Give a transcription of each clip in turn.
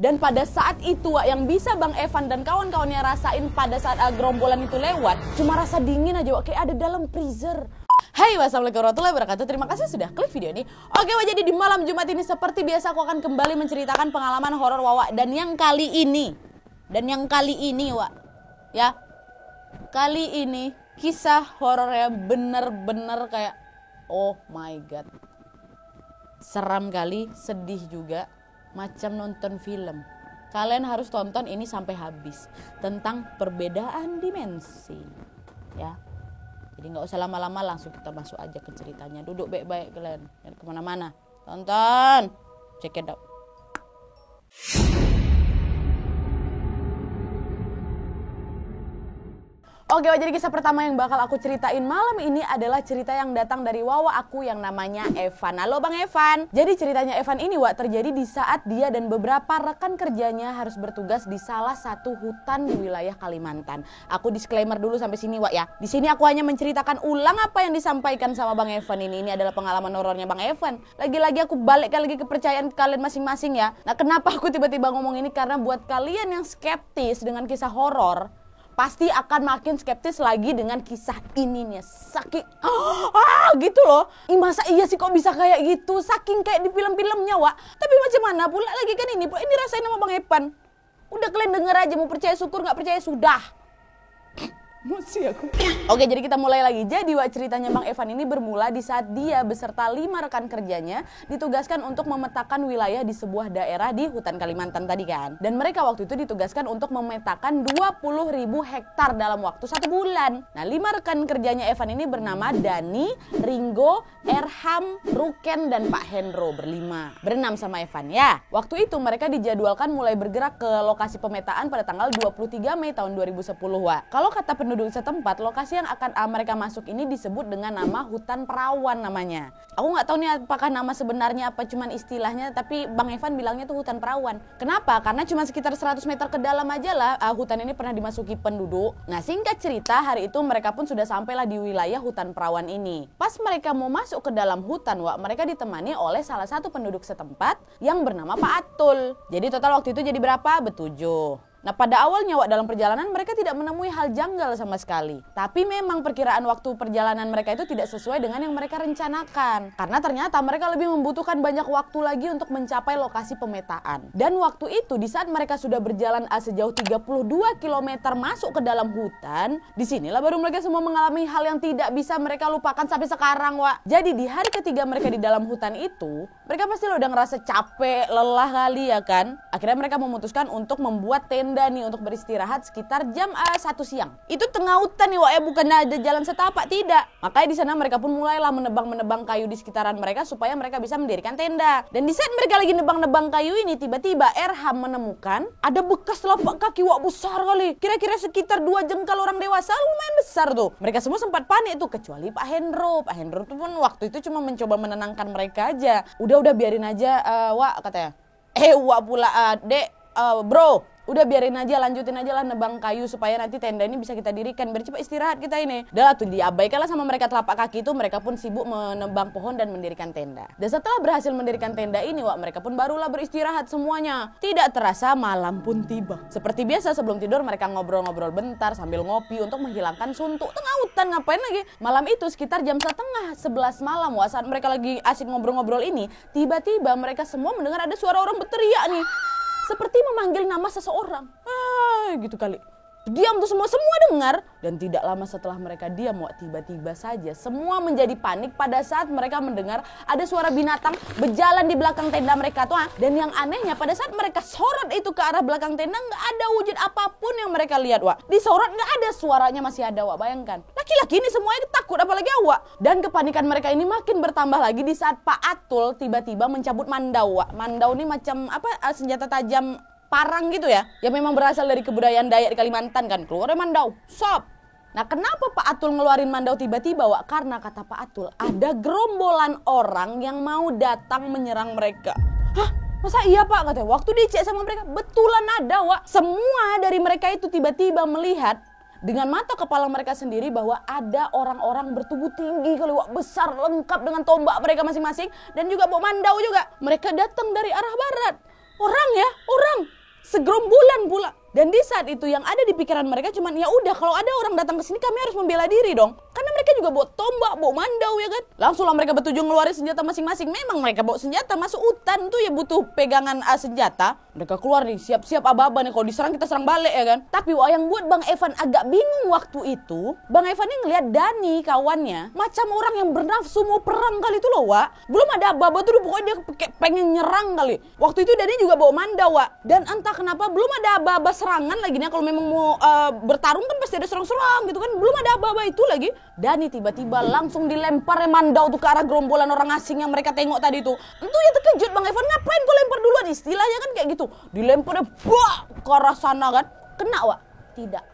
Dan pada saat itu Wak, yang bisa Bang Evan dan kawan-kawannya rasain pada saat gerombolan itu lewat, cuma rasa dingin aja Wak, kayak ada dalam freezer. Hai, wassalamualaikum warahmatullahi wabarakatuh. Terima kasih sudah klik video ini. Oke Wak, jadi di malam Jumat ini seperti biasa aku akan kembali menceritakan pengalaman horor Wawa. Dan yang kali ini Wak, ya, kali ini kisah horornya bener-bener kayak oh my god, seram kali, sedih juga, macam nonton film. Kalian harus tonton ini sampai habis, tentang perbedaan dimensi, ya. Jadi nggak usah lama-lama, langsung kita masuk aja ke ceritanya. Duduk baik-baik kalian, jangan kemana-mana, tonton, check it out. Oke, jadi kisah pertama yang bakal aku ceritain malam ini adalah cerita yang datang dari Wawa aku yang namanya Evan. Halo Bang Evan. Jadi ceritanya Evan ini Wak terjadi di saat dia dan beberapa rekan kerjanya harus bertugas di salah satu hutan di wilayah Kalimantan. Aku disclaimer dulu sampai sini Wak ya. Di sini aku hanya menceritakan ulang apa yang disampaikan sama Bang Evan ini. Ini adalah pengalaman horornya Bang Evan. Lagi-lagi aku balik lagi kepercayaan kalian masing-masing ya. Nah, kenapa aku tiba-tiba ngomong ini? Karena buat kalian yang skeptis dengan kisah horor, pasti akan makin skeptis lagi dengan kisah ini nih. Saking gitu loh. Masa iya sih kok bisa kayak gitu? Saking kayak di film-filmnya Wak. Tapi macam mana pula lagi kan ini rasain sama Bang Evan. Udah kalian denger aja, mau percaya syukur, gak percaya sudah. Masih aku. Oke, jadi kita mulai lagi. Jadi Wak, ceritanya Bang Evan ini bermula di saat dia beserta 5 rekan kerjanya ditugaskan untuk memetakan wilayah di sebuah daerah di hutan Kalimantan tadi kan. Dan mereka waktu itu ditugaskan untuk memetakan 20.000 hektar dalam waktu 1 bulan. Nah, 5 rekan kerjanya Evan ini bernama Dani, Ringo, Erham, Ruken, dan Pak Hendro. Berenam sama Evan ya. Waktu itu mereka dijadwalkan mulai bergerak ke lokasi pemetaan pada tanggal 23 Mei tahun 2010 Wak. Kalau kata penduduk setempat, lokasi yang akan mereka masuk ini disebut dengan nama Hutan Perawan namanya. Aku nggak tahu nih apakah nama sebenarnya apa cuman istilahnya, tapi Bang Evan bilangnya tuh Hutan Perawan. Kenapa? Karena cuma sekitar 100 meter ke dalam aja lah hutan ini pernah dimasuki penduduk. Nah, singkat cerita, hari itu mereka pun sudah sampailah di wilayah Hutan Perawan ini. Pas mereka mau masuk ke dalam hutan Wak, mereka ditemani oleh salah satu penduduk setempat yang bernama Pak Atul. Jadi total waktu itu jadi berapa? Bertujuh. Nah, pada awalnya Wak, dalam perjalanan mereka tidak menemui hal janggal sama sekali. Tapi memang perkiraan waktu perjalanan mereka itu tidak sesuai dengan yang mereka rencanakan. Karena ternyata mereka lebih membutuhkan banyak waktu lagi untuk mencapai lokasi pemetaan. Dan waktu itu di saat mereka sudah berjalan sejauh 32 km masuk ke dalam hutan, disinilah baru mereka semua mengalami hal yang tidak bisa mereka lupakan sampai sekarang Wak. Jadi di hari ketiga mereka di dalam hutan itu, mereka pasti udah ngerasa capek, lelah kali ya kan. Akhirnya mereka memutuskan untuk membuat tenda nih untuk beristirahat sekitar jam 1 siang. Itu tengah hutan nih Wak ya, bukan ada jalan setapak, tidak. Makanya di sana mereka pun mulailah menebang kayu di sekitaran mereka supaya mereka bisa mendirikan tenda. Dan di saat mereka lagi nebang kayu ini, tiba-tiba Erham menemukan ada bekas telapak kaki Wak besar kali. Kira-kira sekitar 2 jengkal orang dewasa, lumayan besar tuh. Mereka semua sempat panik tuh, kecuali Pak Hendro. Pak Hendro tuh pun waktu itu cuma mencoba menenangkan mereka aja. Udah biarin aja Wak, katanya. Wak pula, Dek, bro, udah biarin aja, lanjutin aja lah nebang kayu supaya nanti tenda ini bisa kita dirikan, biar cepat istirahat kita ini. Udah tuh diabaikanlah sama mereka telapak kaki itu, mereka pun sibuk menebang pohon dan mendirikan tenda. Dan setelah berhasil mendirikan tenda ini Wak, mereka pun barulah beristirahat semuanya. Tidak terasa malam pun tiba. Seperti biasa sebelum tidur mereka ngobrol-ngobrol bentar sambil ngopi untuk menghilangkan suntuk. Tengah hutan ngapain lagi? Malam itu sekitar jam 10:30 malam Wak, saat mereka lagi asik ngobrol-ngobrol ini, tiba-tiba mereka semua mendengar ada suara orang berteriak nih. Seperti memanggil nama seseorang. Gitu kali. Diam tuh semua dengar. Dan tidak lama setelah mereka diam Wak, tiba-tiba saja semua menjadi panik pada saat mereka mendengar ada suara binatang berjalan di belakang tenda mereka tuh. Dan yang anehnya pada saat mereka sorot itu ke arah belakang tenda, nggak ada wujud apapun yang mereka lihat Wak. Disorot nggak ada, suaranya masih ada Wak, bayangkan. Laki-laki ini semuanya takut apalagi Wak. Dan kepanikan mereka ini makin bertambah lagi di saat Pak Atul tiba-tiba mencabut mandau Wak. Mandau ini macam senjata tajam parang gitu ya, yang memang berasal dari kebudayaan Dayak di Kalimantan kan, keluar mandau, sop. Nah, kenapa Pak Atul ngeluarin mandau tiba-tiba Wak? Karena kata Pak Atul, ada gerombolan orang yang mau datang menyerang mereka. Hah? Masa iya Pak? Katanya, waktu dicek sama mereka, betulan ada Wak. Semua dari mereka itu tiba-tiba melihat dengan mata kepala mereka sendiri bahwa ada orang-orang bertubuh tinggi kali Wak, besar, lengkap dengan tombak mereka masing-masing dan juga bawa mandau juga. Mereka datang dari arah barat. Orang ya, orang. segerombolan pula. Dan di saat itu yang ada di pikiran mereka cuman ya udah kalau ada orang datang ke sini kami harus membela diri dong. Karena mereka juga bawa tombak, bawa mandau ya kan. Langsung lah mereka bertujuan ngeluarin senjata masing-masing. Memang mereka bawa senjata, masuk hutan tuh ya butuh pegangan senjata. Mereka keluar nih, siap-siap aba-aba nih, kalau diserang kita serang balik ya kan. Tapi yang buat Bang Evan agak bingung waktu itu, Bang Evan ini ngeliat Dani kawannya macam orang yang bernafsu mau perang kali itu loh, Wak. Belum ada aba-aba tuh pokoknya dia pengen nyerang kali. Waktu itu Dani juga bawa mandau, Wak. Dan entah kenapa belum ada aba-aba serangan lagi nih. Kalau memang mau bertarung kan pasti ada serang-serang gitu kan. Belum ada aba-aba itu lagi. Dani tiba-tiba langsung dilempar mandau tuh ke arah gerombolan orang asing yang mereka tengok tadi tuh. Itu ya terkejut Bang Evan, ngapain kau lempar duluan? Istilahnya kan kayak gitu. Dilemparnya ke arah sana kan. Kena, Wak? Tidak.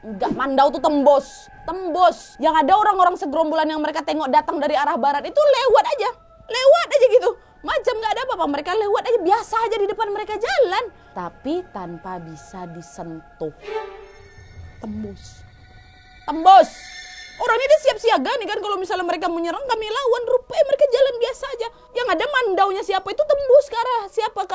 Enggak, mandau tuh tembus. Yang ada orang-orang segerombolan yang mereka tengok datang dari arah barat itu lewat aja gitu. Macam gak ada apa-apa, mereka lewat aja biasa aja di depan mereka jalan. Tapi tanpa bisa disentuh. Tembus. Orang ini dia siap siaga nih kan, kalau misalnya mereka menyerang kami lawan, rupanya mereka jalan biasa aja. Yang ada mandaunya siapa itu tembus ke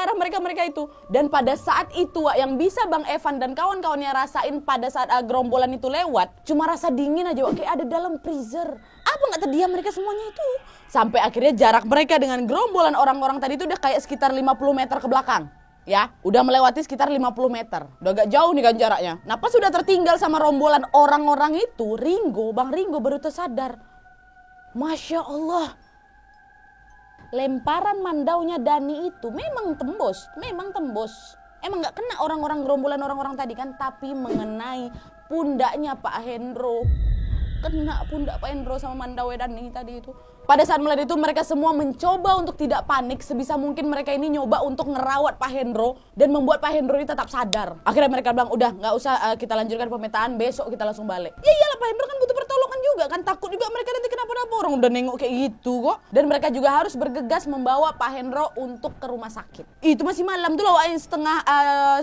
arah mereka itu. Dan pada saat itu yang bisa Bang Evan dan kawan-kawannya rasain pada saat gerombolan itu lewat, cuma rasa dingin aja, kayak ada dalam freezer. Apa nggak terdiam mereka semuanya itu? Sampai akhirnya jarak mereka dengan gerombolan orang-orang tadi itu udah kayak sekitar 50 meter ke belakang. Ya, udah melewati sekitar 50 meter. Udah agak jauh nih kan jaraknya. Nah, pas sudah tertinggal sama rombolan orang-orang itu, Bang Ringo baru tersadar. Masya Allah. Lemparan mandaunya Dani itu memang tembus. Emang gak kena orang-orang gerombolan orang-orang tadi kan, tapi mengenai pundaknya Pak Hendro. Kena pundak Pak Hendro sama mandau Dani tadi itu. Pada saat melihat itu mereka semua mencoba untuk tidak panik. Sebisa mungkin mereka ini nyoba untuk ngerawat Pak Hendro dan membuat Pak Hendro ini tetap sadar. Akhirnya mereka bilang udah gak usah kita lanjutkan pemetaan, besok kita langsung balik. Ya iyalah, Pak Hendro kan butuh pertolongan juga kan, takut juga mereka nanti kenapa-napa, orang udah nengok kayak gitu kok. Dan mereka juga harus bergegas membawa Pak Hendro untuk ke rumah sakit. Itu masih malam tuh loh, setengah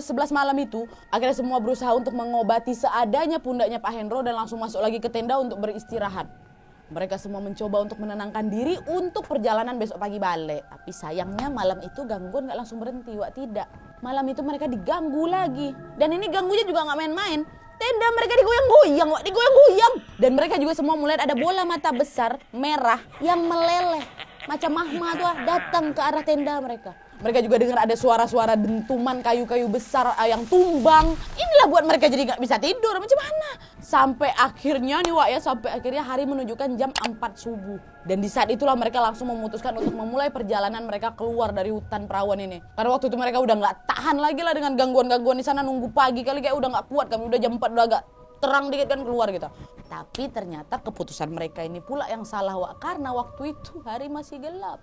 11 malam itu. Akhirnya semua berusaha untuk mengobati seadanya pundaknya Pak Hendro dan langsung masuk lagi ke tenda untuk beristirahat. Mereka semua mencoba untuk menenangkan diri untuk perjalanan besok pagi balik. Tapi sayangnya malam itu gangguan gak langsung berhenti, Wak. Tidak. Malam itu mereka diganggu lagi. Dan ini ganggunya juga gak main-main. Tenda mereka digoyang-goyang, Wak. Digoyang-goyang. Dan mereka juga semua mulai ada bola mata besar, merah, yang meleleh. Macam mahmah tuh datang ke arah tenda mereka. Mereka juga dengar ada suara-suara dentuman kayu-kayu besar yang tumbang. Inilah buat mereka jadi gak bisa tidur. Macam mana? Sampai akhirnya nih, Wak, ya. Sampai akhirnya hari menunjukkan jam 4 subuh. Dan di saat itulah mereka langsung memutuskan untuk memulai perjalanan mereka keluar dari hutan perawan ini. Karena waktu itu mereka udah gak tahan lagi lah dengan gangguan-gangguan di sana. Nunggu pagi kali kayak udah gak kuat. Kami udah jam 4 udah agak terang dikit kan keluar gitu. Tapi ternyata keputusan mereka ini pula yang salah, Wak. Karena waktu itu hari masih gelap.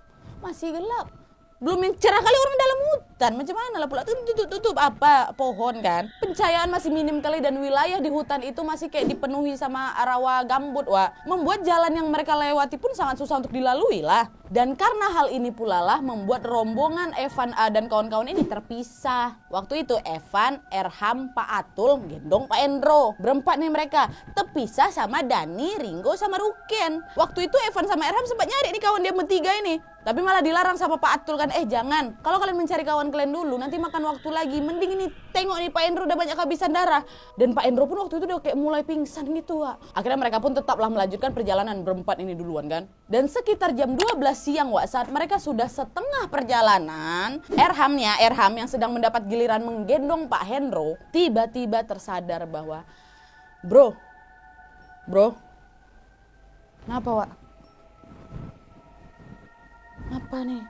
Belum yang cerah kali orang dalam hutan. Macam mana lah pula tutup apa pohon kan. Pencahayaan masih minim kali dan wilayah di hutan itu masih kayak dipenuhi sama rawa gambut, Wak. Membuat jalan yang mereka lewati pun sangat susah untuk dilalui lah. Dan karena hal ini pula lah membuat rombongan Evan dan kawan-kawan ini terpisah. Waktu itu Evan, Erham, Pak Atul, gendong Pak Hendro. Berempat nih mereka. Terpisah sama Dani, Ringo, sama Ruken. Waktu itu Evan sama Erham sempat nyari nih kawan dia bertiga ini. Tapi malah dilarang sama Pak Atul kan. Jangan. Kalau kalian mencari kawan kalian dulu, nanti makan waktu lagi. Mending ini tengok nih Pak Hendro udah banyak kehabisan darah. Dan Pak Hendro pun waktu itu udah kayak mulai pingsan gitu, Wak. Akhirnya mereka pun tetaplah melanjutkan perjalanan berempat ini duluan kan. Dan sekitar jam 12 siang, Wak, saat mereka sudah setengah perjalanan, Erham yang sedang mendapat giliran menggendong Pak Hendro, tiba-tiba tersadar bahwa Bro. Kenapa, Wak? Apa nih?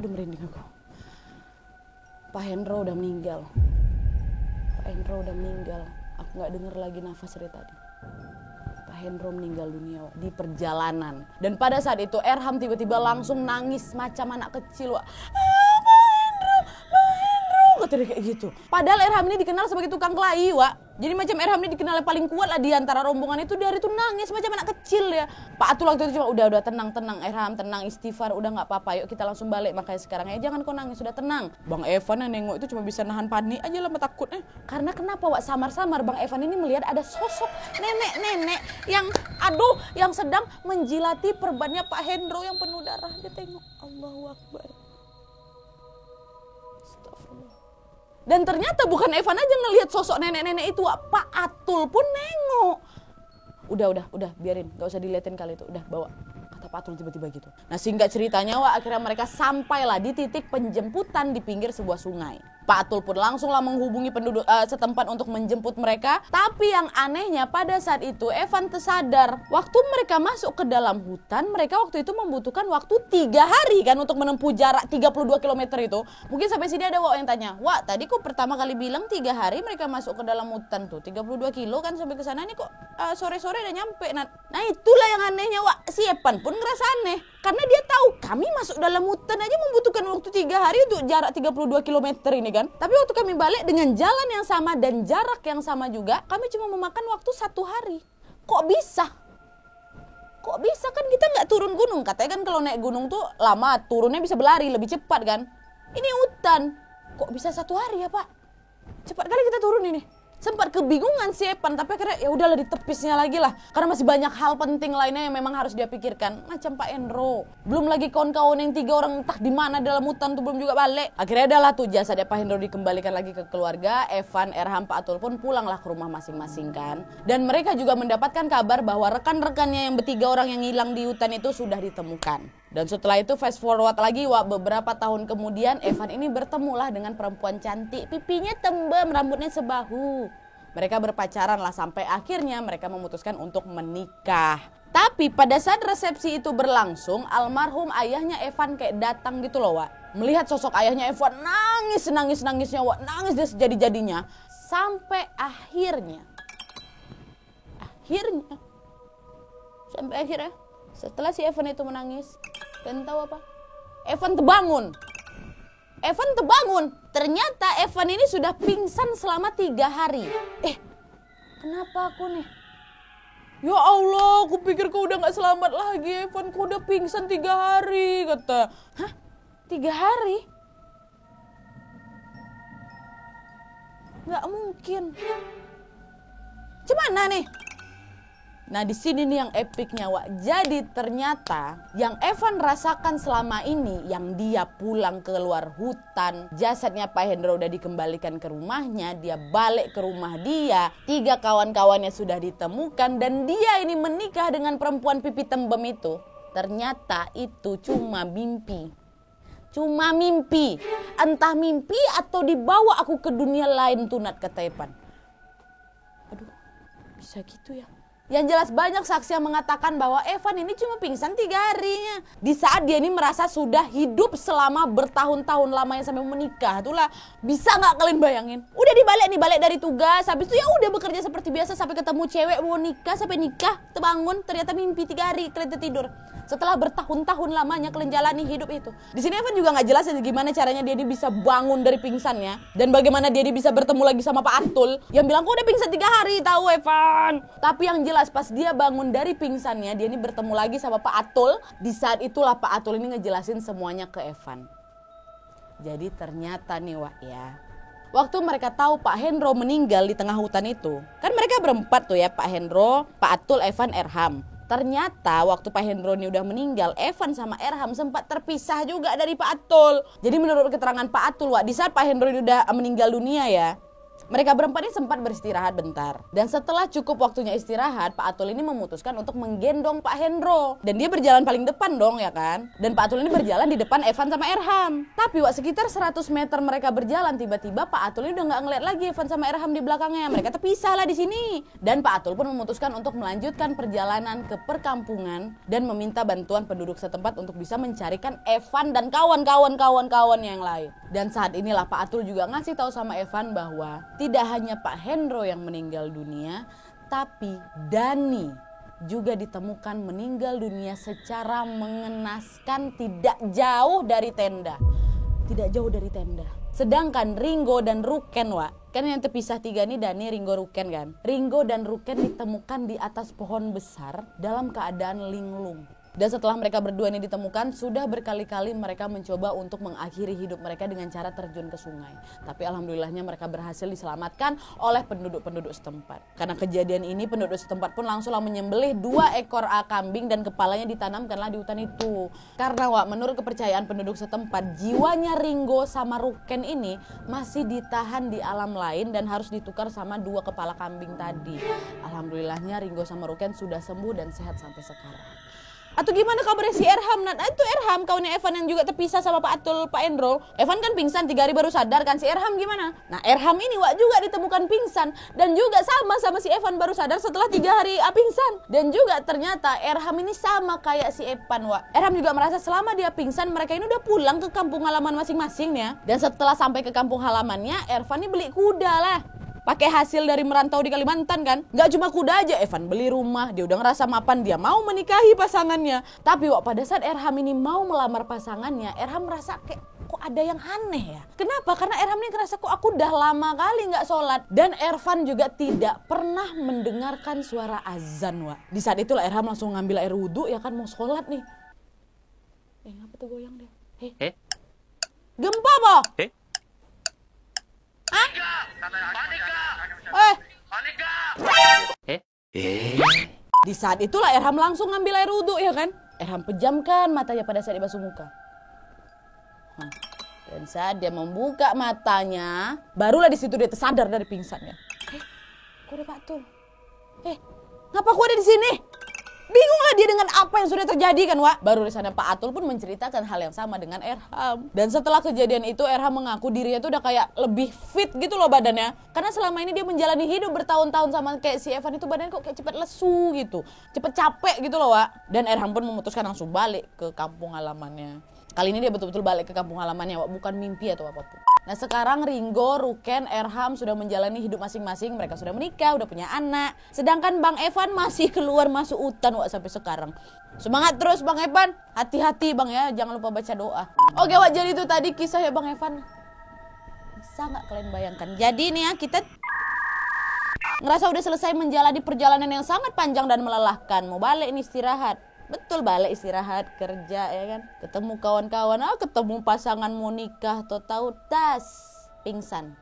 Aduh, merinding aku. Pak Hendro udah meninggal. Aku gak denger lagi nafas dari tadi. Pak Hendro meninggal dunia di perjalanan. Dan pada saat itu Erham tiba-tiba langsung nangis macam anak kecil, Wak. Pak Hendro, kata dia kayak gitu. Padahal Erham ini dikenal sebagai tukang kelahi, Wak. Jadi macam Erham ini dikenal paling kuat lah di antara rombongan itu. Dia itu nangis macam anak kecil ya. Pak Atul waktu itu cuma udah tenang Erham, tenang, istighfar, udah nggak apa-apa, yuk kita langsung balik. Makanya sekarang jangan kau nangis, sudah tenang. Bang Evan yang nengok itu cuma bisa nahan panik aja lah, takutnya. Karena kenapa, Wak, samar-samar Bang Evan ini melihat ada sosok nenek-nenek yang sedang menjilati perbannya Pak Hendro yang penuh darah. Dia tengok, Allahu Akbar. Astagfirullah. Dan ternyata bukan Evan aja ngelihat sosok nenek-nenek itu, Wak. Pak Atul pun nengok. Udah, biarin, gak usah diliatin kali itu, udah bawa. Kata Pak Atul tiba-tiba gitu. Nah singkat ceritanya, Wak, akhirnya mereka sampailah di titik penjemputan di pinggir sebuah sungai. Pak Atul pun langsunglah menghubungi penduduk setempat untuk menjemput mereka. Tapi yang anehnya pada saat itu Evan tersadar. Waktu mereka masuk ke dalam hutan, mereka waktu itu membutuhkan waktu 3 hari kan untuk menempuh jarak 32 km itu. Mungkin sampai sini ada Wak yang tanya, Wak tadi kok pertama kali bilang 3 hari mereka masuk ke dalam hutan tuh. 32 kilo kan sampai ke sana, nih kok sore-sore udah nyampe. Nah itulah yang anehnya, Wak. Si Evan pun ngerasa aneh. Karena dia tahu kami masuk dalam hutan aja membutuhkan waktu 3 hari untuk jarak 32 km ini kan. Tapi waktu kami balik dengan jalan yang sama dan jarak yang sama juga, kami cuma memakan waktu 1 hari. Kok bisa? Kok bisa, kan kita nggak turun gunung. Katanya kan kalau naik gunung tuh lama, turunnya bisa berlari lebih cepat kan. Ini hutan. Kok bisa 1 hari ya Pak? Cepat kali kita turun ini. Sempat kebingungan si Evan, tapi akhirnya ya udahlah ditepisnya lagi lah. Karena masih banyak hal penting lainnya yang memang harus dia pikirkan. Macam Pak Hendro. Belum lagi kawan-kawan yang 3 orang entah di mana dalam hutan tuh belum juga balik. Akhirnya adalah tuh jasadnya Pak Hendro dikembalikan lagi ke keluarga. Evan, Erham, Pak Atul pun pulanglah ke rumah masing-masing kan. Dan mereka juga mendapatkan kabar bahwa rekan-rekannya yang 3 orang yang hilang di hutan itu sudah ditemukan. Dan setelah itu fast forward lagi, Wak, beberapa tahun kemudian Evan ini bertemulah dengan perempuan cantik, pipinya tembem, rambutnya sebahu. Mereka berpacaran lah sampai akhirnya mereka memutuskan untuk menikah. Tapi pada saat resepsi itu berlangsung, almarhum ayahnya Evan kayak datang gitu loh, Wak. Melihat sosok ayahnya Evan nangis-nangisnya, Wak, nangis dia sejadi-jadinya. Sampai akhirnya setelah si Evan itu menangis, kalian tahu apa? Evan terbangun. Ternyata Evan ini sudah pingsan selama 3 hari. Kenapa aku nih? Ya Allah, aku pikir kau udah gak selamat lagi, Evan. Kau udah pingsan 3 hari, kata. Hah? 3 hari? Gak mungkin. Gimana nih? Nah di sini nih yang epicnya, Wak. Jadi ternyata yang Evan rasakan selama ini, yang dia pulang ke luar hutan, jasadnya Pak Hendro udah dikembalikan ke rumahnya, dia balik ke rumah dia, 3 kawan-kawannya sudah ditemukan, dan dia ini menikah dengan perempuan pipi tembem itu. Ternyata itu cuma mimpi. Entah mimpi atau dibawa aku ke dunia lain tuh, Nat, kata Evan. Aduh, bisa gitu ya. Yang jelas banyak saksi yang mengatakan bahwa Evan ini cuma pingsan 3 harinya. Di saat dia ini merasa sudah hidup selama bertahun-tahun lamanya sampai menikah. Itulah, bisa gak kalian bayangin? Udah balik dari tugas, habis itu ya udah bekerja seperti biasa sampai ketemu cewek, mau nikah, sampai nikah, terbangun, ternyata mimpi 3 hari, kalian tertidur. Setelah bertahun-tahun lamanya kalian jalani hidup itu. Di sini Evan juga nggak jelas ya gimana caranya dia bisa bangun dari pingsannya, dan bagaimana dia bisa bertemu lagi sama Pak Atul yang bilang kok udah pingsan 3 hari, tahu Evan. Tapi yang jelas pas dia bangun dari pingsannya, dia ini bertemu lagi sama Pak Atul. Di saat itulah Pak Atul ini ngejelasin semuanya ke Evan. Jadi ternyata nih, Wak, ya, waktu mereka tahu Pak Hendro meninggal di tengah hutan itu, kan mereka berempat tuh ya, Pak Hendro, Pak Atul, Evan, Erham. Ternyata waktu Pak Hendro ini udah meninggal, Evan sama Erham sempat terpisah juga dari Pak Atul. Jadi menurut keterangan Pak Atul, Wak, di saat Pak Hendro ini udah meninggal dunia ya, mereka berempat ini sempat beristirahat bentar. Dan setelah cukup waktunya istirahat, Pak Atul ini memutuskan untuk menggendong Pak Hendro. Dan dia berjalan paling depan dong ya kan. Dan Pak Atul ini berjalan di depan Evan sama Erham. Tapi Wak, sekitar 100 meter mereka berjalan, tiba-tiba Pak Atul ini udah gak ngeliat lagi Evan sama Erham di belakangnya. Mereka terpisah lah di sini. Dan Pak Atul pun memutuskan untuk melanjutkan perjalanan ke perkampungan dan meminta bantuan penduduk setempat untuk bisa mencarikan Evan dan kawan-kawan yang lain. Dan saat inilah Pak Atul juga ngasih tahu sama Evan bahwa tidak hanya Pak Hendro yang meninggal dunia, tapi Dani juga ditemukan meninggal dunia secara mengenaskan tidak jauh dari tenda. Sedangkan Ringo dan Ruken, Wak, kan yang terpisah 3 nih, Dani, Ringo, Ruken kan. Ringo dan Ruken ditemukan di atas pohon besar dalam keadaan linglung. Dan setelah mereka berdua ini ditemukan, sudah berkali-kali mereka mencoba untuk mengakhiri hidup mereka dengan cara terjun ke sungai. Tapi alhamdulillahnya mereka berhasil diselamatkan oleh penduduk-penduduk setempat. Karena kejadian ini penduduk setempat pun langsunglah menyembelih 2 ekor kambing dan kepalanya ditanamkanlah di hutan itu. Karena menurut kepercayaan penduduk setempat, jiwanya Ringo sama Ruken ini masih ditahan di alam lain dan harus ditukar sama 2 kepala kambing tadi. Alhamdulillahnya Ringo sama Ruken sudah sembuh dan sehat sampai sekarang. Atau gimana kabarnya si Erham, Nat? Itu Erham kawannya Evan yang juga terpisah sama Pak Atul, Pak Hendro. Evan kan pingsan 3 hari baru sadar kan. Si Erham gimana? Nah Erham ini juga ditemukan pingsan. Dan juga sama si Evan baru sadar setelah 3 hari pingsan. Dan juga ternyata Erham ini sama kayak si Evan, Erham juga merasa selama dia pingsan mereka ini udah pulang ke kampung halaman masing-masing ya. Dan setelah sampai ke kampung halamannya, Ervan ini beli kuda lah. Pakai hasil dari merantau di Kalimantan kan. Gak cuma kuda aja, Evan beli rumah. Dia udah ngerasa mapan, dia mau menikahi pasangannya. Tapi pada saat Erham ini mau melamar pasangannya, Erham merasa kayak kok ada yang aneh ya. Kenapa? Karena Erham ini ngerasa kok aku udah lama kali gak sholat. Dan Ervan juga tidak pernah mendengarkan suara azan, Di saat itulah Erham langsung ngambil air wudhu ya kan, mau sholat nih. Ngapa tuh goyang dia? Gempa po? Di saat itulah Erham langsung ngambil air wudhu ya kan. Erham pejamkan matanya pada saat dia basuh muka. Dan saat dia membuka matanya, barulah di situ dia tersadar dari pingsannya. Kok ada Pak Tul? Ngapa aku ada di sini? Bingunglah dia dengan apa yang sudah terjadi kan, Baru di sana Pak Atul pun menceritakan hal yang sama dengan Erham. Dan setelah kejadian itu Erham mengaku dirinya tuh udah kayak lebih fit gitu loh badannya. Karena selama ini dia menjalani hidup bertahun-tahun sama kayak si Evan itu badannya kok kayak cepet lesu gitu. Cepet capek gitu loh, Dan Erham pun memutuskan langsung balik ke kampung halamannya. Kali ini dia betul-betul balik ke kampung halamannya, bukan mimpi atau apapun. Nah sekarang Ringo, Ruken, Erham sudah menjalani hidup masing-masing. Mereka sudah menikah, udah punya anak. Sedangkan Bang Evan masih keluar masuk hutan sampai sekarang. Semangat terus Bang Evan. Hati-hati Bang ya, jangan lupa baca doa. Oke jadi itu tadi kisah ya Bang Evan. Bisa gak kalian bayangkan? Jadi nih ya kita ngerasa udah selesai menjalani perjalanan yang sangat panjang dan melelahkan. Mau balik nih istirahat. Betul, balik istirahat, kerja ya kan. Ketemu kawan-kawan, ketemu pasangan mau nikah, tahu tas pingsan.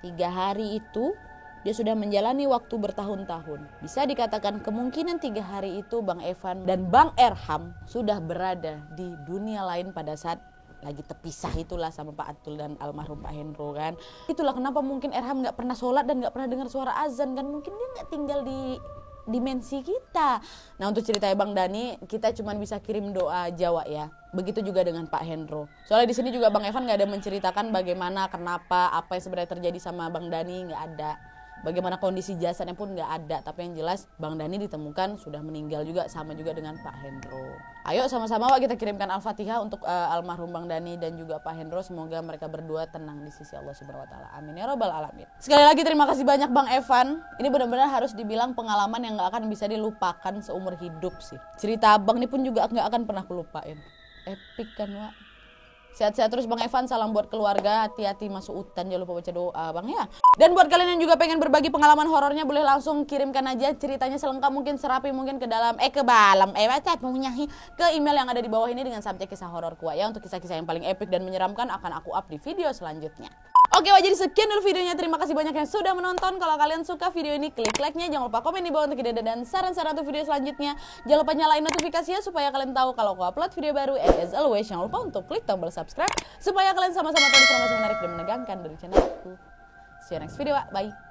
3 hari itu dia sudah menjalani waktu bertahun-tahun. Bisa dikatakan kemungkinan 3 hari itu Bang Evan dan Bang Erham sudah berada di dunia lain pada saat lagi terpisah itulah sama Pak Atul dan almarhum Pak Hendro kan. Itulah kenapa mungkin Erham gak pernah sholat dan gak pernah dengar suara azan kan. Mungkin dia gak tinggal di dimensi kita. Nah untuk ceritanya Bang Dani kita cuma bisa kirim doa Jawa ya. Begitu juga dengan Pak Hendro. Soalnya di sini juga Bang Evan nggak ada menceritakan bagaimana, kenapa, apa yang sebenarnya terjadi sama Bang Dani, nggak ada. Bagaimana kondisi jasadnya pun nggak ada. Tapi yang jelas Bang Dani ditemukan sudah meninggal juga, sama juga dengan Pak Hendro. Ayo sama-sama kita kirimkan Al-Fatihah untuk almarhum Bang Dani dan juga Pak Hendro. Semoga mereka berdua tenang di sisi Allah Subhanahu Wa Taala. Amin ya Robbal Alamin. Sekali lagi terima kasih banyak Bang Evan. Ini benar-benar harus dibilang pengalaman yang nggak akan bisa dilupakan seumur hidup sih. Cerita Abang ini pun juga nggak akan pernah kulupain. Epic kan Sehat-sehat terus Bang Evan, salam buat keluarga, hati-hati masuk hutan, jangan lupa baca doa Bang ya. Dan buat kalian yang juga pengen berbagi pengalaman horornya, boleh langsung kirimkan aja ceritanya selengkap mungkin, serapi mungkin ke email yang ada di bawah ini dengan subjek kisah horor kuat ya. Untuk kisah-kisah yang paling epic dan menyeramkan akan aku up di video selanjutnya. Oke, jadi sekian dulu videonya. Terima kasih banyak yang sudah menonton. Kalau kalian suka video ini, klik like-nya. Jangan lupa komen di bawah untuk ide dan saran-saran untuk video selanjutnya. Jangan lupa nyalain notifikasinya supaya kalian tahu kalau aku upload video baru. And as always, jangan lupa untuk klik tombol subscribe supaya kalian sama-sama tahu informasi menarik dan menegangkan dari channel aku. See you next video, bye.